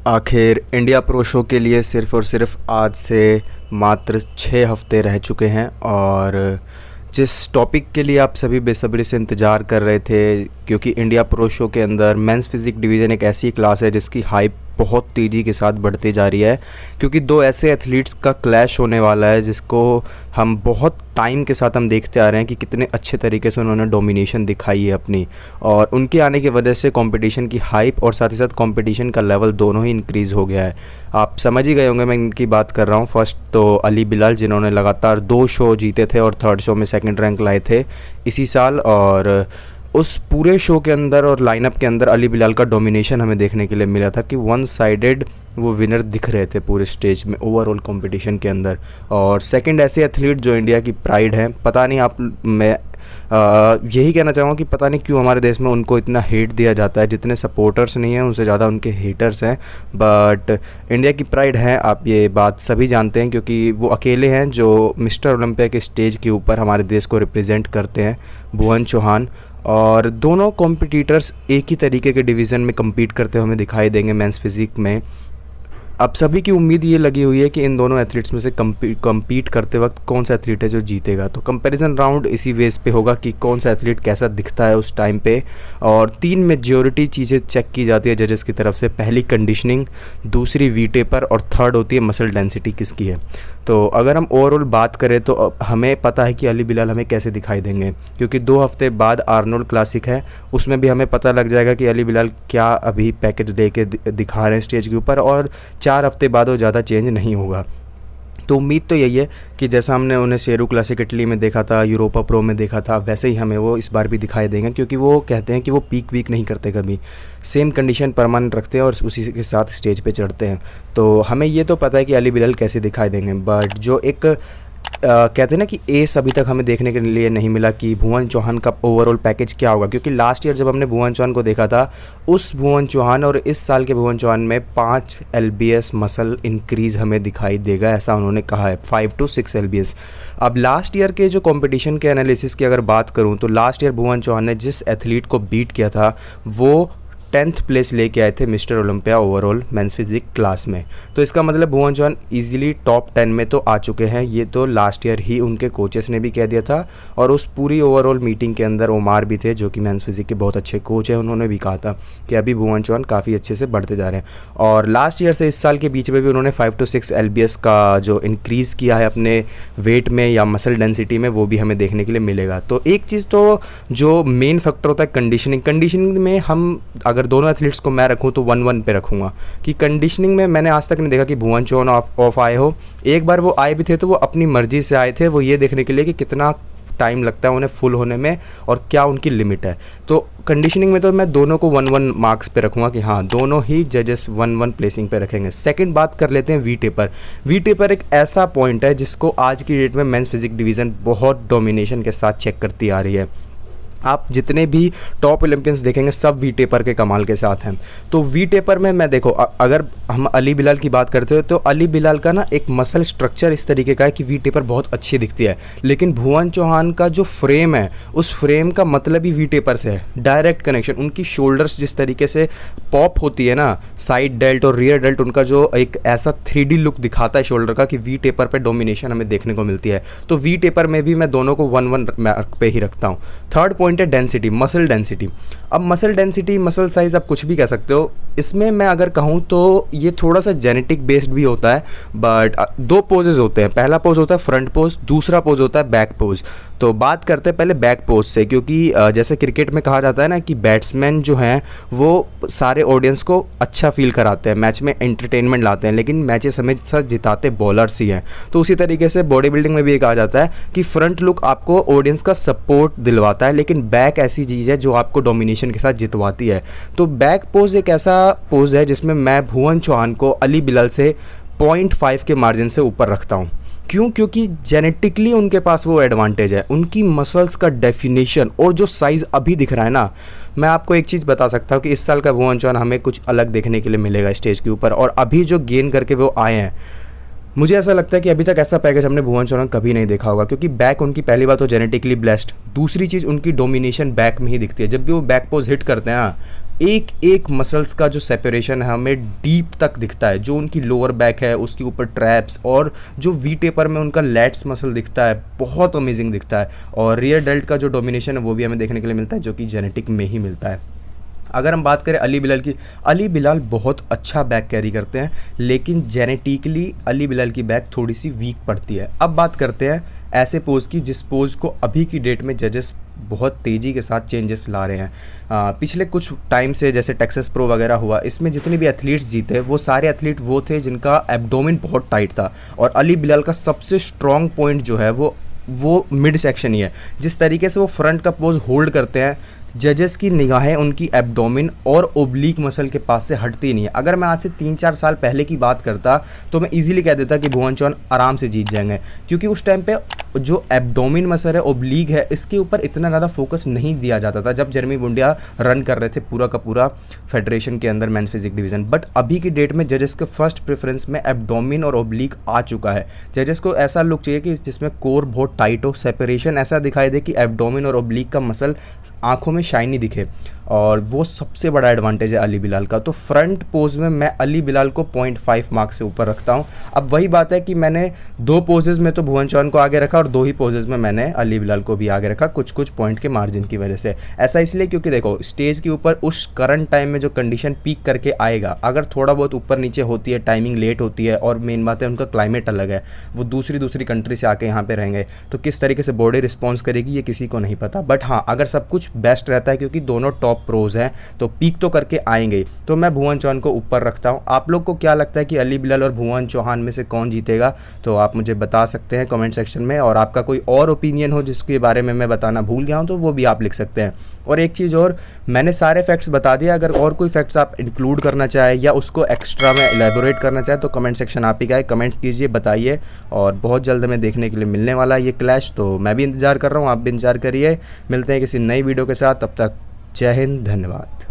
आखिर India pro show के लिए सिर्फ़ और सिर्फ आज से मात्र 6 हफ़्ते रह चुके हैं और जिस टॉपिक के लिए आप सभी बेसब्री से इंतज़ार कर रहे थे, क्योंकि इंडिया प्रो शो के अंदर मेंस फिज़िक डिवीज़न एक ऐसी क्लास है जिसकी हाइप बहुत तेज़ी के साथ बढ़ती जा रही है, क्योंकि दो ऐसे एथलीट्स का क्लैश होने वाला है जिसको हम बहुत टाइम के साथ हम देखते आ रहे हैं कि कितने अच्छे तरीके से उन्होंने डोमिनेशन दिखाई है अपनी, और उनके आने की वजह से कंपटीशन की हाइप और साथ ही साथ कंपटीशन का लेवल दोनों ही इंक्रीज़ हो गया है। आप समझ ही गए होंगे मैं इनकी बात कर रहा हूँ। फर्स्ट तो अली बिलाल, जिन्होंने लगातार 2 शो जीते थे और थर्ड शो में सेकंड रैंक लाए थे इसी साल, और उस पूरे शो के अंदर और लाइनअप के अंदर अली बिलाल का डोमिनेशन हमें देखने के लिए मिला था कि वन साइडेड वो विनर दिख रहे थे पूरे स्टेज में ओवरऑल कंपटीशन के अंदर। और सेकंड ऐसे एथलीट जो इंडिया की प्राइड हैं, पता नहीं मैं यही कहना चाहूँगा कि पता नहीं क्यों हमारे देश में उनको इतना हेट दिया जाता है। जितने सपोर्टर्स नहीं हैं उनसे ज़्यादा उनके हेटर्स हैं, बट इंडिया की प्राइड है, आप ये बात सभी जानते हैं, क्योंकि वो अकेले हैं जो मिस्टर ओलंपिया के स्टेज के ऊपर हमारे देश को रिप्रेजेंट करते हैं, भुवन चौहान। और दोनों कॉम्पिटिटर्स एक ही तरीके के डिवीज़न में कम्पीट करते हुए हमें दिखाई देंगे मेंस फिज़िक में। अब सभी की उम्मीद ये लगी हुई है कि इन दोनों एथलीट्स में से कम्पीट करते वक्त कौन सा एथलीट है जो जीतेगा। तो कंपैरिजन राउंड इसी बेस पे होगा कि कौन सा एथलीट कैसा दिखता है उस टाइम पे, और 3 मेजॉरिटी चीज़ें चेक की जाती है जजेस की तरफ से। पहली कंडीशनिंग, दूसरी वी टेपर, और थर्ड होती है मसल डेंसिटी किसकी है। तो अगर हम ओवरऑल बात करें तो हमें पता है कि अली बिलाल हमें कैसे दिखाई देंगे, क्योंकि 2 हफ्ते बाद आर्नोल्ड क्लासिक है, उसमें भी हमें पता लग जाएगा कि अली बिलाल क्या अभी पैकेज दे के दिखा रहे हैं स्टेज के ऊपर, और 4 हफ्ते बाद वो ज़्यादा चेंज नहीं होगा। तो उम्मीद तो यही है कि जैसा हमने उन्हें शेरू क्लासिक इटली में देखा था, यूरोपा प्रो में देखा था, वैसे ही हमें वो इस बार भी दिखाई देंगे, क्योंकि वो कहते हैं कि वो पीक वीक नहीं करते, कभी सेम कंडीशन परमानेंट रखते हैं और उसी के साथ स्टेज पे चढ़ते हैं। तो हमें ये तो पता है कि अली बिलाल कैसे दिखाई देंगे, बट जो एक कहते हैं ना कि एस अभी तक हमें देखने के लिए नहीं मिला कि भुवन चौहान का ओवरऑल पैकेज क्या होगा। क्योंकि लास्ट ईयर जब हमने भुवन चौहान को देखा था, उस भुवन चौहान और इस साल के भुवन चौहान में 5 LBS मसल इंक्रीज़ हमें दिखाई देगा, ऐसा उन्होंने कहा है, 5 to 6 LBS। अब लास्ट ईयर के जो कंपटीशन के एनालिसिस की अगर बात करूं तो लास्ट ईयर भुवन चौहान ने जिस एथलीट को बीट किया था वो 10th प्लेस लेके आए थे Mr Olympia overall men's physique class में। तो इसका मतलब भुवन चौहान इजीली टॉप 10 में तो आ चुके हैं। ये तो लास्ट ईयर ही उनके कोचेस ने भी कह दिया था, और उस पूरी ओवरऑल मीटिंग के अंदर ओमार भी थे जो कि मेंस फिजिक के बहुत अच्छे कोच हैं, उन्होंने भी कहा था कि अभी भुवन चौहान काफ़ी अच्छे से बढ़ते जा रहे हैं। और लास्ट ईयर से इस साल के बीच में भी उन्होंने 5 to 6 LBS का जो इंक्रीज़ किया है अपने वेट में या मसल डेंसिटी में, वो भी हमें देखने के लिए मिलेगा। तो एक चीज़ तो जो मेन फैक्टर होता है कंडीशनिंग में, हम अगर दोनों एथलीट्स को मैं रखूं तो 1-1 पे रखूंगा कि कंडीशनिंग में मैंने आज तक नहीं देखा कि भुवन चौहान ऑफ आए हो। एक बार वो आए भी थे तो वो अपनी मर्जी से आए थे, वो ये देखने के लिए कि कितना टाइम लगता है उन्हें फुल होने में और क्या उनकी लिमिट है। तो कंडीशनिंग में तो मैं दोनों को 1-1 मार्क्स पे रखूंगा कि हाँ, दोनों ही जजेस 1-1 प्लेसिंग पे रखेंगे। सेकंड बात कर लेते हैं वी टेपर। वी टेपर एक ऐसा पॉइंट है जिसको आज की डेट में मेंस फिजिक डिवीज़न बहुत डोमिनेशन के साथ चेक करती आ रही है। आप जितने भी टॉप ओलंपियंस देखेंगे सब वी टेपर के कमाल के साथ हैं। तो वी टेपर में मैं देखो, अगर हम अली बिलाल की बात करते हो तो अली बिलाल का ना एक मसल स्ट्रक्चर इस तरीके का है कि वी टेपर बहुत अच्छी दिखती है, लेकिन भुवन चौहान का जो फ्रेम है उस फ्रेम का मतलब ही वी टेपर से है, डायरेक्ट कनेक्शन। उनकी शोल्डर्स जिस तरीके से पॉप होती है ना, साइड डेल्ट और रियर डेल्ट, उनका जो एक ऐसा 3D लुक दिखाता है शोल्डर का कि वी टेपर पे डोमिनेशन हमें देखने को मिलती है। तो वी टेपर में भी मैं दोनों को 1-1 मार्क पे ही रखता हूँ। थर्ड पॉइंट है डेंसिटी, मसल डेंसिटी। अब मसल डेंसिटी, मसल साइज आप कुछ भी कह सकते हो, इसमें मैं अगर कहूँ तो ये थोड़ा सा जेनेटिक बेस्ड भी होता है, बट 2 पोजेज होते हैं। पहला पोज होता है फ्रंट पोज, दूसरा पोज होता है बैक पोज। तो बात करते हैं पहले बैक पोज से, क्योंकि जैसे क्रिकेट में कहा जाता है ना कि बैट्समैन जो हैं वो सारे ऑडियंस को अच्छा फील कराते हैं, मैच में एंटरटेनमेंट लाते हैं, लेकिन मैचेस हमेशा जिताते बॉलर्स ही हैं। तो उसी तरीके से बॉडी बिल्डिंग में भी ये कहा जाता है कि फ्रंट लुक आपको ऑडियंस का सपोर्ट दिलवाता है, लेकिन बैक ऐसी चीज़ है जो आपको डोमिनेशन के साथ जितवाती है। तो बैक पोज एक ऐसा पोज है जिसमें मैं भुवन चौहान को अली बिलाल से 0.5 के मार्जिन से ऊपर रखता हूँ। क्यों? क्योंकि जेनेटिकली उनके पास वो एडवांटेज है, उनकी मसल्स का डेफिनेशन और जो साइज़ अभी दिख रहा है ना। मैं आपको एक चीज़ बता सकता हूँ कि इस साल का भुवन चौहान हमें कुछ अलग देखने के लिए मिलेगा स्टेज के ऊपर, और अभी जो गेन करके वो आए हैं मुझे ऐसा लगता है कि अभी तक ऐसा पैकेज हमने भुवन चौहान कभी नहीं देखा होगा, क्योंकि बैक उनकी पहली बात तो जेनेटिकली ब्लेस्ड, दूसरी चीज़ उनकी डोमिनेशन बैक में ही दिखती है। जब भी वो बैक पोज हिट करते हैं एक एक मसल्स का जो सेपरेशन है हमें डीप तक दिखता है। जो उनकी लोअर बैक है उसके ऊपर ट्रैप्स, और जो वी टेपर में उनका लैट्स मसल दिखता है, बहुत अमेजिंग दिखता है। और रियर डेल्ट का जो डोमिनेशन है वो भी हमें देखने के लिए मिलता है, जो कि जेनेटिक में ही मिलता है। अगर हम बात करें अली बिलाल की, अली बिलाल बहुत अच्छा बैक कैरी करते हैं, लेकिन जेनेटिकली अली बिलाल की बैक थोड़ी सी वीक पड़ती है। अब बात करते हैं ऐसे पोज़ की जिस पोज़ को अभी की डेट में जजेस बहुत तेज़ी के साथ चेंजेस ला रहे हैं। पिछले कुछ टाइम से जैसे टेक्सास प्रो वगैरह हुआ, इसमें जितने भी एथलीट्स जीते वो सारे एथलीट वो थे जिनका एब्डोमेन बहुत टाइट था। और अली बिलाल का सबसे स्ट्रॉन्ग पॉइंट जो है वो मिड सेक्शन ही है। जिस तरीके से वो फ्रंट का पोज होल्ड करते हैं, जजेस की निगाहें उनकी एब्डोमेन और ओब्लिक मसल के पास से हटती नहीं है। अगर मैं आज से 3-4 साल पहले की बात करता तो मैं इजीली कह देता कि भुवन चौहान आराम से जीत जाएंगे, क्योंकि उस टाइम पे जो एब्डोमेन मसल है, ओब्लिक है, इसके ऊपर इतना ज़्यादा फोकस नहीं दिया जाता था जब जर्मी बुंडिया रन कर रहे थे पूरा का पूरा फेडरेशन के अंदर मेंस फिजिक डिवीज़न। बट अभी की डेट में जजेस के फर्स्ट प्रेफरेंस में एब्डोमेन और ओब्लिक आ चुका है। जजेस को ऐसा लुक चाहिए कि जिसमें कोर बहुत टाइट हो, सेपरेशन ऐसा दिखाई दे कि एब्डोमेन और ओब्लिक का मसल आंखों में शाइनी दिखे, और वो सबसे बड़ा एडवांटेज है अली बिलाल का। तो फ्रंट पोज में मैं अली बिलाल को 0.5 मार्क्स से ऊपर रखता हूँ। अब वही बात है कि मैंने 2 पोजेज़ में तो भुवन चौहान को आगे रखा और 2 ही पोजेज़ में मैंने अली बिलाल को भी आगे रखा, कुछ कुछ पॉइंट के मार्जिन की वजह से। ऐसा इसलिए क्योंकि देखो स्टेज के ऊपर उस करंट टाइम में जो कंडीशन पीक करके आएगा, अगर थोड़ा बहुत ऊपर नीचे होती है, टाइमिंग लेट होती है, और मेन बात है उनका क्लाइमेट अलग है, वो दूसरी कंट्री से आके यहाँ पे रहेंगे, तो किस तरीके से बॉडी रिस्पॉन्स करेगी ये किसी को नहीं पता। बट हाँ, अगर सब कुछ बेस्ट रहता है, क्योंकि दोनों टॉप प्रोज हैं, तो पीक तो करके आएंगे, तो मैं भुवन चौहान को ऊपर रखता हूं। आप लोग को क्या लगता है कि अली बिलाल और भुवन चौहान में से कौन जीतेगा? तो आप मुझे बता सकते हैं कमेंट सेक्शन में, और आपका कोई और ओपिनियन हो जिसके बारे में मैं बताना भूल गया हूं तो वो भी आप लिख सकते हैं। और एक चीज़ और, मैंने सारे फैक्ट्स बता दिए, अगर और कोई फैक्ट्स आप इंक्लूड करना चाहें या उसको एक्स्ट्रा में एलेबोरेट करना चाहें तो कमेंट सेक्शन आप ही का है, कमेंट कीजिए, बताइए। और बहुत जल्द हमें देखने के लिए मिलने वाला है ये क्लैश, तो मैं भी इंतज़ार कर रहा हूँ, आप भी इंतज़ार करिए। मिलते हैं किसी नई वीडियो के साथ, तब तक जय हिंद, धन्यवाद।